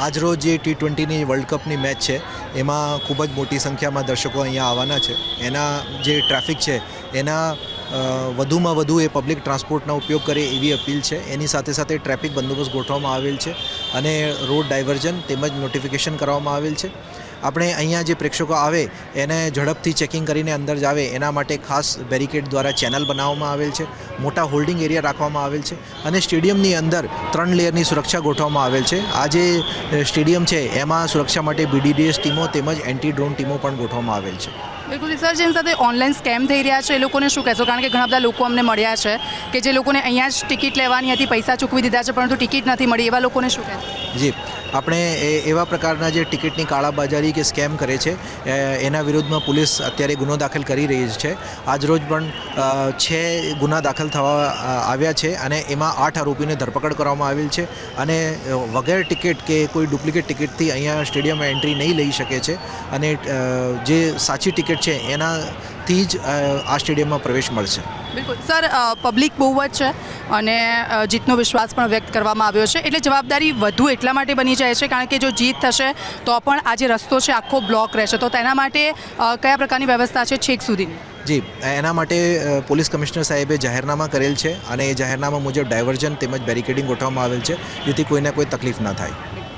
આજરોજ જે T20ની world કપની match છે એમાં ખૂબ જ મોટી સંખ્યામાં દર્શકો અહીંયા આવવાના છે. એના જે ટ્રાફિક છે એના વધુમાં વધુ એ પબ્લિક ટ્રાન્સપોર્ટનો ઉપયોગ કરે એવી અપીલ છે. એની સાથે સાથે ટ્રાફિક બંદોબસ્ત ગોઠવવામાં આવેલ છે અને રોડ ડાયવર્ઝન તેમજ નોટિફિકેશન કરવામાં આવેલ છે. આપણે અહીંયા જે પ્રેક્ષકો આવે એને ઝડપથી ચેકિંગ કરીને અંદર જ આવે એના માટે ખાસ બેરિકેડ દ્વારા ચેનલ બનાવવામાં આવેલ છે. મોટા હોલ્ડિંગ એરિયા રાખવામાં આવેલ છે અને સ્ટેડિયમની અંદર 3 લેયરની સુરક્ષા ગોઠવવામાં આવેલ છે. આ જે સ્ટેડિયમ છે એમાં સુરક્ષા માટે BDDS ટીમો તેમજ એન્ટી ડ્રોન ટીમો પણ ગોઠવવામાં આવેલ છે. બિલકુલ સર, જેની સાથે ઓનલાઈન સ્કેમ થઈ રહ્યા છે એ લોકોને શું કહેશો? કારણ કે ઘણા બધા લોકો અમને મળ્યા છે કે જે લોકોને અહીંયા જ ટિકિટ લેવાની હતી, પૈસા ચૂકવી દીધા છે પરંતુ ટિકિટ નથી મળી, એવા લોકોને શું કહેશો? જી, આપણે એવા પ્રકારના જે ટિકિટની કાળાબજારી કે સ્કેમ કરે છે એના વિરુદ્ધમાં પોલીસ અત્યારે ગુનો દાખલ કરી રહી છે. આજરોજ પણ 6 ગુના દાખલ થવા આવ્યા છે અને એમાં 8 આરોપીને ધરપકડ કરવામાં આવેલ છે અને વગર ટિકિટ કે કોઈ ડુપ્લિકેટ ટિકિટથી અહીંયા સ્ટેડિયમમાં એન્ટ્રી નહીં લઈ શકે છે અને જે સાચી ટિકિટ છે એનાથી જ આ સ્ટેડિયમમાં પ્રવેશ મળશે. બિલકુલ સર, પબ્લિક બહુ જ છે અને જીતનો વિશ્વાસ પણ વ્યક્ત કરવામાં આવ્યો છે, એટલે જવાબદારી વધુ એટલા માટે બની જાય છે કારણ કે જો જીત થશે તો પણ આ જે રસ્તો છે આખો બ્લોક રહેશે, તો તેના માટે કયા પ્રકારની વ્યવસ્થા છે છેક સુધીની? જી, એના માટે પોલીસ કમિશનર સાહેબે જાહેરનામા કરેલ છે અને એ જાહેરનામા મુજબ ડાયવર્ઝન તેમજ બેરિકેડિંગ ગોઠવવામાં આવેલ છે જેથી કોઈને કોઈ તકલીફ ના થાય.